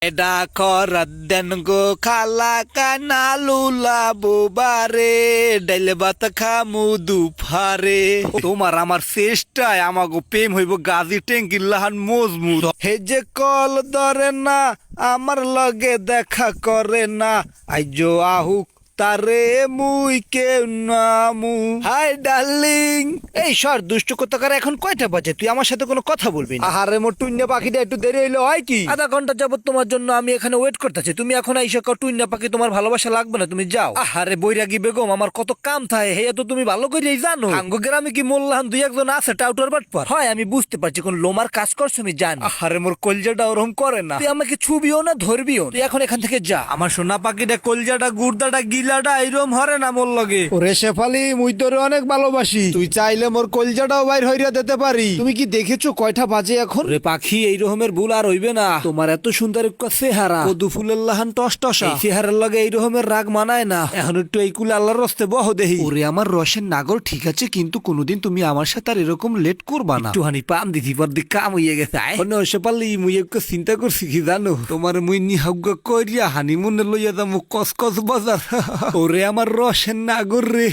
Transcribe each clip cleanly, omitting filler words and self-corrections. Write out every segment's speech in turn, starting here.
এডা খরাত দেন গো খালা কানা লুলা বুবারে ডাইল ভাত খামু দুফারে। তোমার আমার চেষ্টায় আমাগো প্রেম হইব গাজী টেঙ্গির লাহান মজমুর। হে যে কল ধরে না আমার লগে দেখা করে না আইজো আহুক তারে মুই কেউ নামু। হাই ডার্লিং, এই সর দুষ্টু কোথাকার, এখন কয়টা বাজে? তুই আমার সাথে কোনো কথা বলবি না? আহারে মোর টুইন্না পাখিটা একটু দেরি হইলো হয় কি? আধা ঘন্টা যাবত তোমার জন্য আমি এখানে ওয়েট করতেছি, তুমি এখন আইসা কও টুইন্না পাখি তোমার ভালোবাসা লাগবে না, তুমি যাও। আহারে বৈরাগী বেগম, আমার কত কাম থাকে হে তো তুমি ভালো করেই জানো। আঙ্গ গ্রামে কি মোল্লাহান দুই একজন আছে টাউটার বাটপার? হয় আমি বুঝতে পারছি কোন লোমার কাজ করছো আমি জানি। আহারে মোর কলজাটা ওরকম করে না, তুই আমাকে ছুবিও না ধরবিও, তুই এখন এখান থেকে যা। আমার সোনা পাখিটা কলজাটা গুর্দাটা গিলাটা এইরকম হরে না মোর লগে। ওরে শেফালি, মুই তোরে অনেক ভালোবাসি, তুই চাইলে মোর কলজাটাও বাইর হইরা দিতে পারি। তুমি কি দেখেছো কয়টা বাজে এখন? রে পাখি, এই রকমের ভুল আর হইবে না। তোমার এত সুন্দর একটা চেহারা, কদু ফুলের লাহান টসটসা, এই চেহারার লগে এই রকমের রাগ মানায় না। এখন একটু এই কুলে আল্লাহর রস্তে বহ দেহি। ওরে আমার রসের নাগর, ঠিক আছে, কিন্তু কোনোদিন তুমি আমার সাথে আর এরকম লেট করবা না। একটুখানি পাম দিছি পর দিক কাম হইয়া গেছে। সে পারলি মুই একটু চিন্তা করছি কি জানো, তোমার মুই নিহাগ্য করিয়া হানিমুনে লইয়া যাবো কসকস বাজার। ওরে আমার রসেন নাগর রে,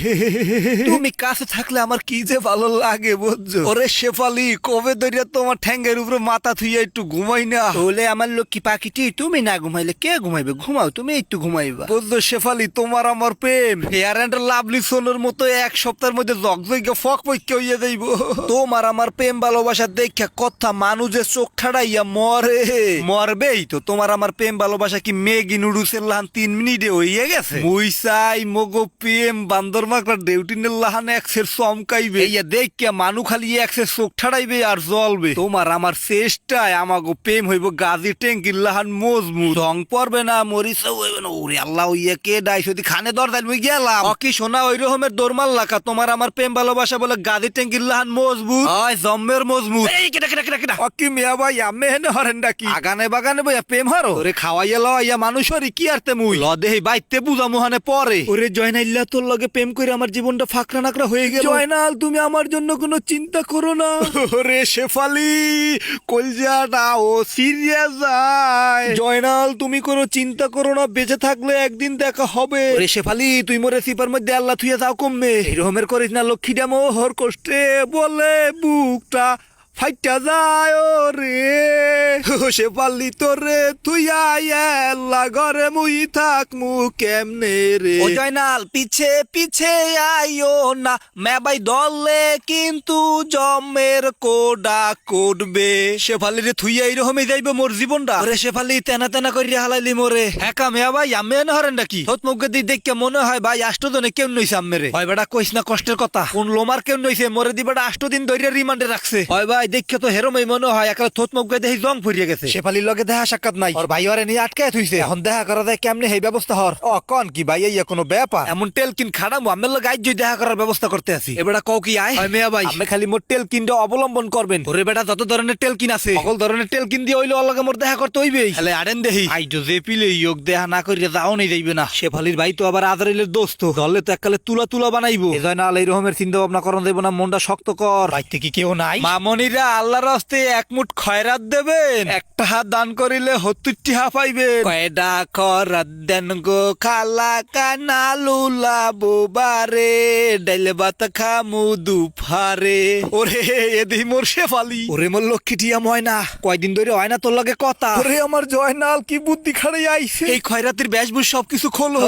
তুমি কাছে থাকলে আমার কি যে ভালো লাগে বুঝছো। ওরে শেফালি, কবে ধরিয়া তোমার ঠ্যাঙ্গের উপরে মাথা থুইয়া একটু ঘুমাই না হলে আমার লক্ষ্মী পাখিটি, তুমি না ঘুমাইলে কে ঘুমাইবে? ঘুমাও, তুমি একটু ঘুমাইবা বুঝছো শেফালি। তোমার আমার প্রেম হেয়ার এন্ড লাভলি সোনের মতো এক সপ্তাহের মধ্যে জগজগে ফক পৈক্য হইয়া যাইব। তোমার আমার প্রেম ভালোবাসা দেখা কথা মানুষের চোখ ঠাড়াইয়া মরে, মরবেই তো। তোমার আমার প্রেম ভালোবাসা কি ম্যাগি নুডলসের লাহান 3 মিনিটে হইয়া গেছে? মুই চাই মগো প্রেম বান্দর মাকড়া ডেউটিনের লাহান একসের চমকাইবে, ইয়া দেখিয়া মানু খালি একসের চোখ ঠাড়াইবে আর জ্বলবে। তোমার আমার চেষ্টায় আমাগো প্রেম হইব গাজী টেঙ্গির লাহান মজমুত, রং পড়বে না, মরিচাও হইবে না। ওরে আল্লাহ, ইয়া কে ডাই সদি খানে দরদাল মুই গেলাম অকি সোনা ওই রকমের দরমাল লাকা। তোমার আমার প্রেম ভালোবাসা বলে গাজী টেঙ্গির লাহান মজবুত, হয় জম্মের মজবুত। এই কেটা কেটা কেটা কেটা অকি মিয়া ভাই আমি হেনে হরেন ডাকি আগানে বাগানে বইয়া প্রেম হরো। ওরে খাওয়াইয়া লইয়া মানুষরি কি আরতে মুই ল দেহি বাইতে বুঝা মোহানে পরে। ওরে জয়নাইল্লা, তোর লগে প্রেম করে আমার জীবনটা ফাঁকরা নাকড়া হয়ে গেল। জয়নাল, তুমি আমার জন্য কোনো চিন্তা করো না। ওরে শেফালি, কলজাটা ও সিরিয়াস যায়। জয়নাল, তুমি কোনো চিন্তা করো না, বেঁচে থাকলে একদিন দেখা হবে। ওরে শেফালি, তুই মোরে সিপার মধ্যে আল্লাহ থুইয়া যাও কমবে, এই রকমের করিস না। লক্ষ্মীটা মোহর কষ্টে বলে বুকটা ফাইটা যায় রে। শেফালি তোরে তুই আল্লাহ ঘরে মুই থাক মু কেমনে রে। ও জয়নাল, পিছে পিছে আইও না, মেবাই দলে কিন্তু জমের কোডা কোডবে। শেফালি রে থুইয়া এইরকমই যাইবে মোর জীবনটা। ওরে শেফালি, তেনা তেনা করিয়া হালাইলি মোরে। একা মেয়া ভাই আমি এনে হরেন নাকি? তোত মুখে দিয়ে দেখে মনে হয় ভাই 8 জনে কেউ নইছে আমেরে। হয় বেটা কইস না কষ্টের কথা, কোন লোমার কেউ নইছে মোরে দি বেটা 8 দিন ধরে রিমান্ডে রাখছে। হয় ভাই দেখে তো হেরমই মনে হয় একা থোত মুখে দেখি জং ফুরিয়ে গেছে। শেফালির লগে দেখা সাক্ষাৎ নাই, ওর ভাই ওরে নিয়ে আটকায় থইছে। এখন দেখা করা যায় কেমনে এই ব্যবস্থা হর। ও কোন কি ভাই, এই কোনো ব্যাপার? এমন টেল কিন খাড়ামু আমের লগে আইজ দেখা করার ব্যবস্থা করতে আছি। এবারে কও কি আয়? হয় মেয়া ভাই, আমি খালি মোর টেল কিনটা অবলম্বন করবেন। ওরে বেটা, যত ধরনের টেল কিন আছে সকল ধরনের টেল কিন দিয়ে হইলো লগে মোর দেখা করতে হইবেই। তাহলে আড়েন দেহি আইজো যে পিলে ইয়োগ দেখা না করিয়া যাও নেই যাইবে না। শেফালির ভাই তো আবার আজরাইলের দোস্ত, ধরলে তো এককালে তুলা তুলা বানাইবো। এজয় না এই রকমের চিন্তা ভাবনা করন যাইব না, মনটা শক্ত কর। বাইতে কি কেউ নাই? মামনিরা আল্লাহর রাস্তে এক মুঠ খয়রাত দেবেন, একটা হাত দান করিলে 70টি হা পাইবেন। কয়ডা খয়রাত দেন গো খালা কানা লুলা বুবারে ডাইল ভাত খামু দুফারে। ওরে এদি মোর শেফালি, ওরে মোর লক্ষ্মীটিয়া ময়না, কয়দিন ধরে হয় না তোর লগে কথা। ওরে আমার জয়নাল, কি বুদ্ধি খাড়াই আইছে। এই খয়রাতের বেশভূষ সবকিছু খোলো।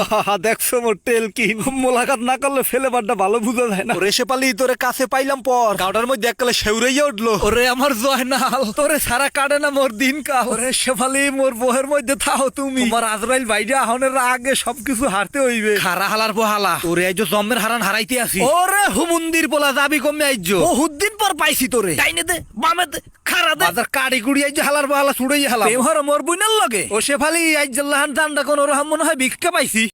দেখছো মোর টেল কিন, মোলাকাত না করলে ফেলে বাড্ডা ভালো বুঝা যায় না। ওরে শেফালি, তোরে কাছে পাইলাম পর গাওটার মধ্যে এককালে শেউরাইয়া উঠলো। ওরে আমার জয়নাল, তোরে সারা কাটে না মোর দিন কাল। ওরে শেফালি, মোর বহের মধ্যে থাও তুমি। তোমার আজরাইল ভাইডা আহনের আগে সবকিছু হারতে হইবে। খারা হালার বহালা, ওরে আইজো জম্মের হারান হারাইতে আসি। ওরে হুমুন্দির পোলা যাবি কমে আইজো, বহুত দিন পর পাইছি তোরে। ডাইনে দে বামে দে খারা দে, বাজার কাড়ি গুড়ি আইজো হালার বহালা ছুড়াই হালা। এমহর মোর বুইনার লগে ও শেফালি আইজ লাহান জান্ডা কোন রহম মনে হয় ভিক্ষা পাইছি।